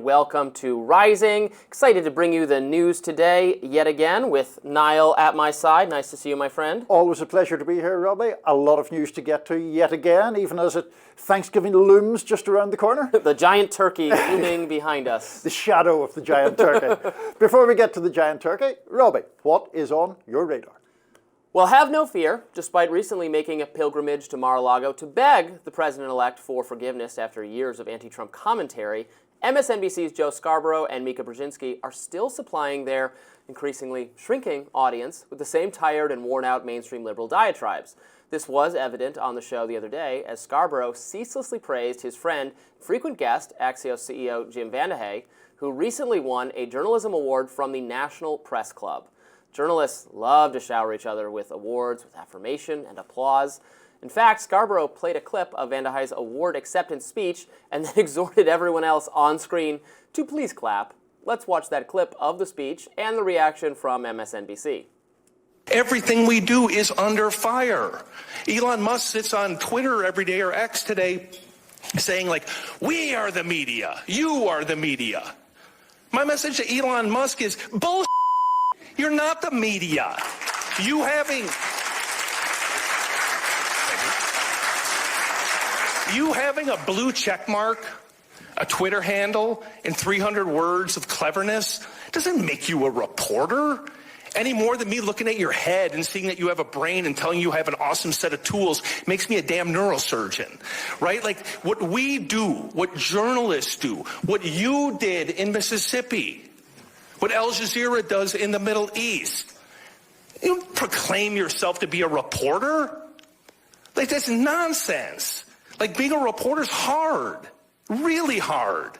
Welcome to Rising. Excited to bring you the news today, yet again, with Niall at my side. Nice to see you, my friend. Always a pleasure to be here, Robbie. A lot of news to get to yet again, even as Thanksgiving looms just around the corner. The giant turkey looming behind us. The shadow of the giant turkey. Before we get to the giant turkey, Robbie, what is on your radar? Well, have no fear. Despite recently making a pilgrimage to Mar-a-Lago to beg the president-elect for forgiveness after years of anti-Trump commentary, MSNBC's Joe Scarborough and Mika Brzezinski are still supplying their increasingly shrinking audience with the same tired and worn-out mainstream liberal diatribes. This was evident on the show the other day as Scarborough ceaselessly praised his friend, frequent guest, Axios CEO VandeHei, who recently won a journalism award from the National Press Club. Journalists love to shower each other with awards, with affirmation and applause. In fact, Scarborough played a clip of VandeHei's award acceptance speech and then exhorted everyone else on screen to please clap. Let's watch that clip of the speech and the reaction from MSNBC. Everything we do is under fire. Elon Musk sits on Twitter every day, or X today, saying like, we are the media, you are the media. My message to Elon Musk is bullshit. You're not the media. You having a blue check mark, a Twitter handle, and 300 words of cleverness doesn't make you a reporter any more than me looking at your head and seeing that you have a brain and telling you have an awesome set of tools makes me a damn neurosurgeon, right? Like what we do, what journalists do, what you did in Mississippi, what Al Jazeera does in the Middle East. You don't proclaim yourself to be a reporter. Like, that's nonsense. Like, being a reporter's hard, really hard.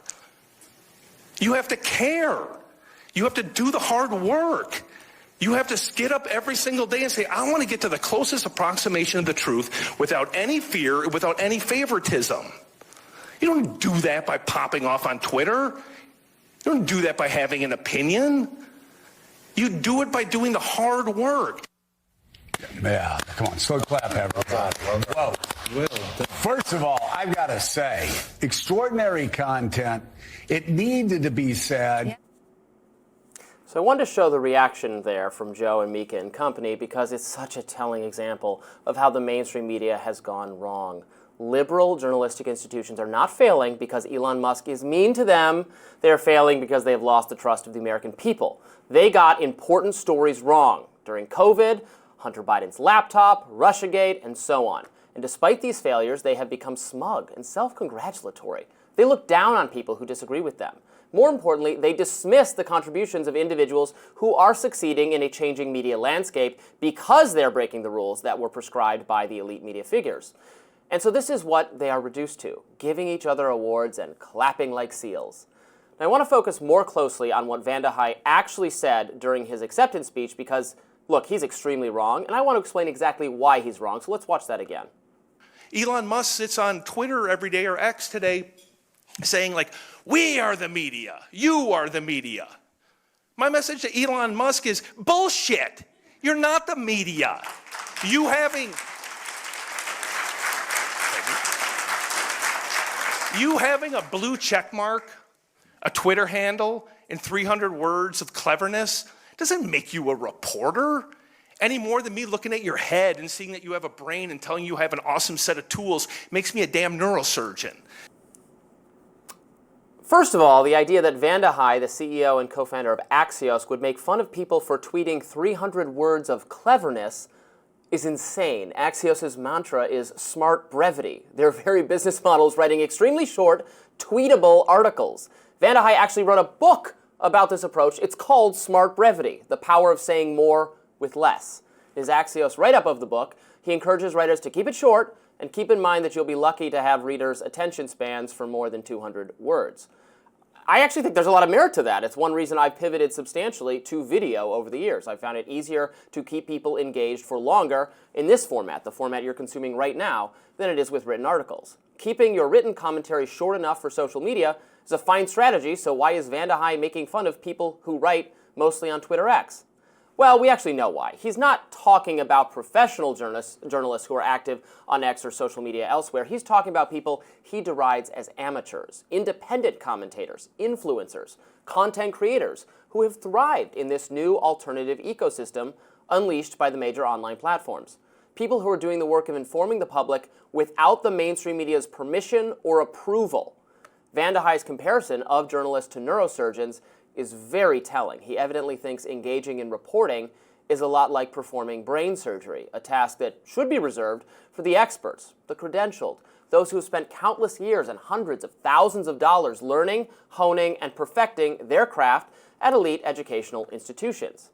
You have to care. You have to do the hard work. You have to get up every single day and say, I want to get to the closest approximation of the truth without any fear, without any favoritism. You don't do that by popping off on Twitter. You don't do that by having an opinion. You do it by doing the hard work. Yeah, come on, slow clap, everybody. Whoa. First of all, I've got to say, extraordinary content. It needed to be said. So I wanted to show the reaction there from Joe and Mika and company because it's such a telling example of how the mainstream media has gone wrong. Liberal journalistic institutions are not failing because Elon Musk is mean to them. They're failing because they have lost the trust of the American people. They got important stories wrong during COVID, Hunter Biden's laptop, Russiagate, and so on. And despite these failures, they have become smug and self-congratulatory. They look down on people who disagree with them. More importantly, they dismiss the contributions of individuals who are succeeding in a changing media landscape because they're breaking the rules that were prescribed by the elite media figures. And so this is what they are reduced to, giving each other awards and clapping like seals. Now, I want to focus more closely on what VandeHei actually said during his acceptance speech because, look, he's extremely wrong, and I want to explain exactly why he's wrong, so let's watch that again. Elon Musk sits on Twitter every day, or X today, saying like, we are the media, you are the media. My message to Elon Musk is bullshit. You're not the media. You having a blue check mark, a Twitter handle, and 300 words of cleverness doesn't make you a reporter any more than me looking at your head and seeing that you have a brain and telling you have an awesome set of tools makes me a damn neurosurgeon. First of all, the idea that VandeHei, the CEO and co-founder of Axios, would make fun of people for tweeting 300 words of cleverness is insane. Axios' mantra is smart brevity. Their very business model is writing extremely short, tweetable articles. VandeHei actually wrote a book about this approach. It's called Smart Brevity, The Power of Saying More with Less. In his Axios write-up of the book, he encourages writers to keep it short and keep in mind that you'll be lucky to have readers' attention spans for more than 200 words. I actually think there's a lot of merit to that. It's one reason I've pivoted substantially to video over the years. I found it easier to keep people engaged for longer in this format, the format you're consuming right now, than it is with written articles. Keeping your written commentary short enough for social media is a fine strategy, so why is VandeHei making fun of people who write mostly on Twitter X? Well, we actually know why. He's not talking about professional journalists who are active on X or social media elsewhere. He's talking about people he derides as amateurs, independent commentators, influencers, content creators who have thrived in this new alternative ecosystem unleashed by the major online platforms. People who are doing the work of informing the public without the mainstream media's permission or approval. VandeHei's comparison of journalists to neurosurgeons is very telling. He evidently thinks engaging in reporting is a lot like performing brain surgery, a task that should be reserved for the experts, the credentialed, those who have spent countless years and hundreds of thousands of dollars learning, honing, and perfecting their craft at elite educational institutions.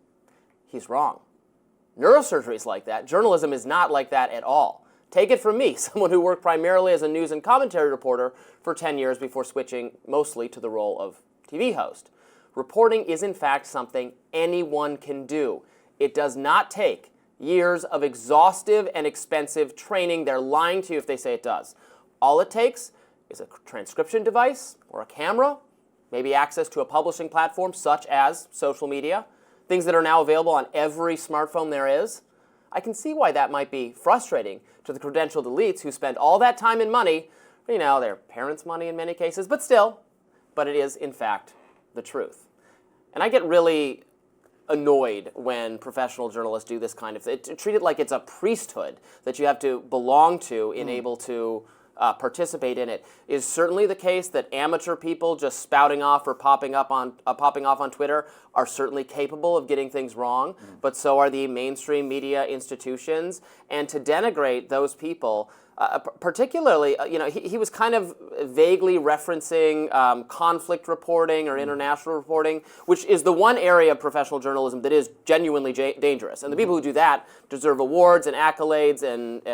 He's wrong. Neurosurgery is like that. Journalism is not like that at all. Take it from me, someone who worked primarily as a news and commentary reporter for 10 years before switching mostly to the role of TV host. Reporting is, in fact, something anyone can do. It does not take years of exhaustive and expensive training. They're lying to you if they say it does. All it takes is a transcription device or a camera, maybe access to a publishing platform such as social media, things that are now available on every smartphone there is. I can see why that might be frustrating to the credentialed elites who spend all that time and money, their parents' money in many cases, but it is, in fact, the truth. And I get really annoyed when professional journalists do this kind of thing. Treat it like it's a priesthood that you have to belong to in able to participate in it. Is certainly the case that amateur people just spouting off or popping off on Twitter are certainly capable of getting things wrong, but so are the mainstream media institutions. And to denigrate those people, particularly, he was kind of vaguely referencing conflict reporting or international reporting, which is the one area of professional journalism that is genuinely dangerous. And the people who do that deserve awards and accolades and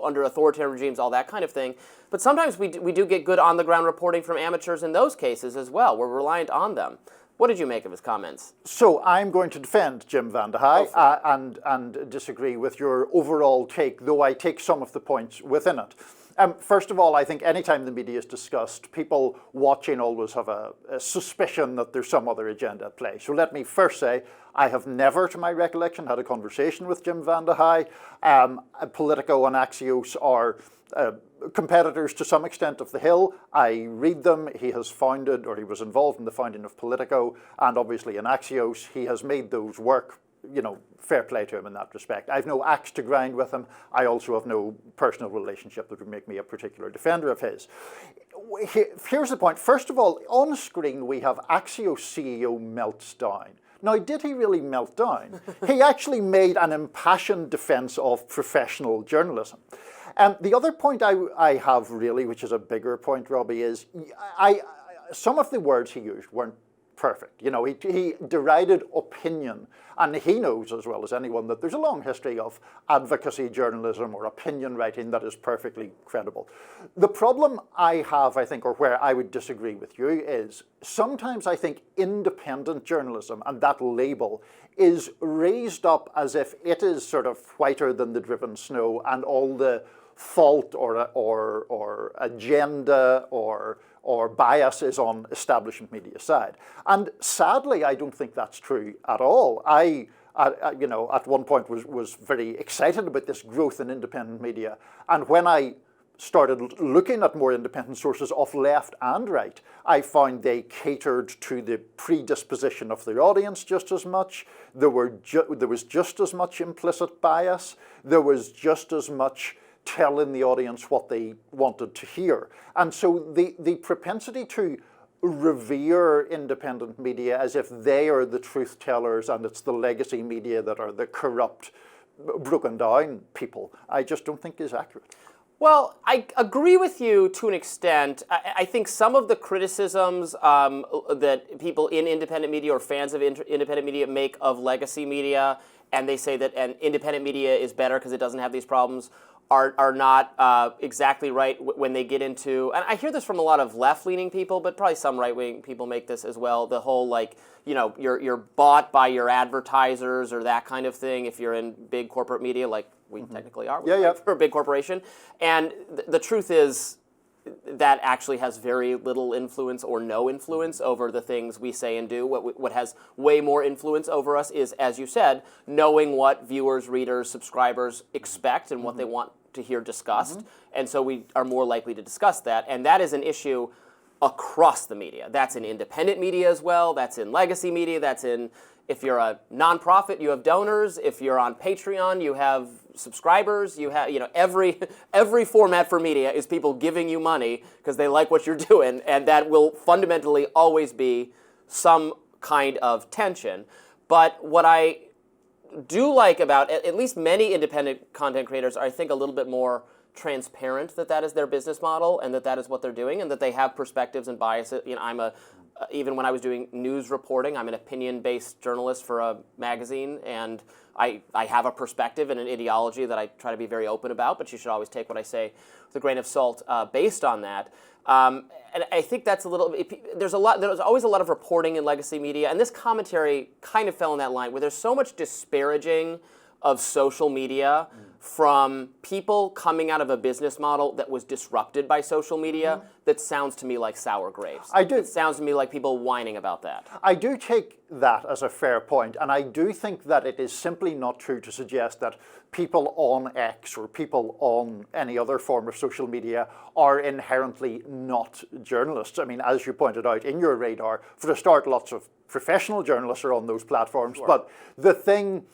under authoritarian regimes, all that kind of thing. But sometimes we do get good on-the-ground reporting from amateurs in those cases as well. We're reliant on them. What did you make of his comments? So I'm going to defend Jim VandeHei and disagree with your overall take, though I take some of the points within it. First of all, I think anytime the media is discussed, people watching always have a suspicion that there's some other agenda at play. So let me first say, I have never, to my recollection, had a conversation with Jim VandeHei. Politico and Axios are competitors to some extent of The Hill. I read them. He has founded, or he was involved in the founding of Politico, and obviously in Axios. He has made those work. Fair play to him in that respect. I've no axe to grind with him. I also have no personal relationship that would make me a particular defender of his. Here's the point. First of all, on screen we have Axios CEO melts down. Now, did he really melt down? He actually made an impassioned defense of professional journalism. The other point I have really, which is a bigger point, Robby, is some of the words he used weren't perfect. He derided opinion, and he knows as well as anyone that there's a long history of advocacy journalism or opinion writing that is perfectly credible. The problem I have, I think, or where I would disagree with you, is sometimes I think independent journalism and that label is raised up as if it is sort of whiter than the driven snow, and all the fault or agenda or bias is on establishment media side. And sadly, I don't think that's true at all. I at one point was very excited about this growth in independent media. And when I started looking at more independent sources of left and right, I found they catered to the predisposition of their audience just as much. There was just as much implicit bias. There was just as much telling the audience what they wanted to hear. And so the propensity to revere independent media as if they are the truth tellers and it's the legacy media that are the corrupt, broken down people, I just don't think is accurate. Well, I agree with you to an extent. I think some of the criticisms that people in independent media or fans of independent media make of legacy media, and they say that an independent media is better because it doesn't have these problems, are not exactly right when they get into, and I hear this from a lot of left-leaning people, but probably some right-wing people make this as well, the whole you're bought by your advertisers or that kind of thing if you're in big corporate media like we technically are. Yeah. For a big corporation. And the truth is, that actually has very little influence or no influence over the things we say and do. What has way more influence over us is, as you said, knowing what viewers, readers, subscribers expect and what they want to hear discussed. And so we are more likely to discuss that. And that is an issue across the media. That's in independent media as well. That's in legacy media. That's in, if you're a nonprofit, you have donors. If you're on Patreon, you have subscribers. You have, every format for media is people giving you money because they like what you're doing, and that will fundamentally always be some kind of tension. But what I do like about at least many independent content creators are, I think, a little bit more transparent that is their business model and that is what they're doing and that they have perspectives and biases. Even when I was doing news reporting, I'm an opinion-based journalist for a magazine, and I have a perspective and an ideology that I try to be very open about, but you should always take what I say with a grain of salt based on that. And I think that's there's always a lot of reporting in legacy media, and this commentary kind of fell in that line where there's so much disparaging of social media from people coming out of a business model that was disrupted by social media that sounds to me like sour grapes. I do. It sounds to me like people whining about that. I do take that as a fair point, and I do think that it is simply not true to suggest that people on X or people on any other form of social media are inherently not journalists. I mean, as you pointed out in your radar, for a start, lots of professional journalists are on those platforms, but the thing,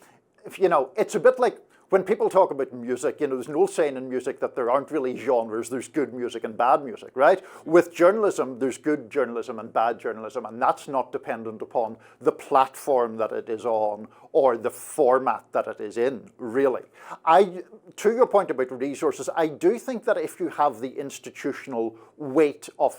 it's a bit like when people talk about music, there's an old saying in music that there aren't really genres, there's good music and bad music, right? With journalism, there's good journalism and bad journalism, and that's not dependent upon the platform that it is on or the format that it is in, really. To your point about resources, I do think that if you have the institutional weight of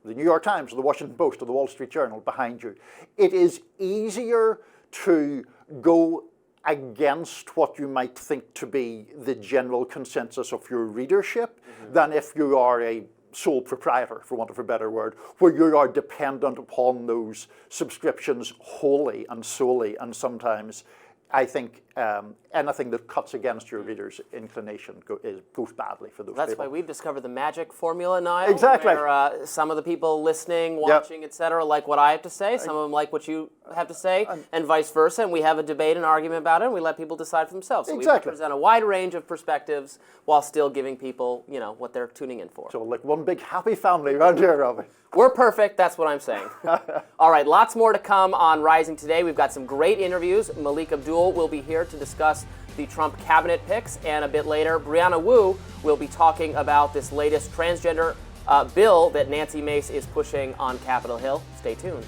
the New York Times or the Washington Post or the Wall Street Journal behind you, it is easier to go against what you might think to be the general consensus of your readership than if you are a sole proprietor, for want of a better word, where you are dependent upon those subscriptions wholly and solely, and sometimes I think anything that cuts against your reader's inclination goes badly for those people. That's why we've discovered the magic formula, Niall. Exactly. Where some of the people listening, watching, etc., like what I have to say. Some of them like what you have to say, and vice versa. And we have a debate and argument about it, and we let people decide for themselves. So exactly. we present a wide range of perspectives while still giving people, what they're tuning in for. So like one big happy family around here, Robby. We're perfect, that's what I'm saying. All right, lots more to come on Rising today. We've got some great interviews. Malik Abdul will be here to discuss the Trump cabinet picks, and a bit later, Brianna Wu will be talking about this latest transgender bill that Nancy Mace is pushing on Capitol Hill. Stay tuned.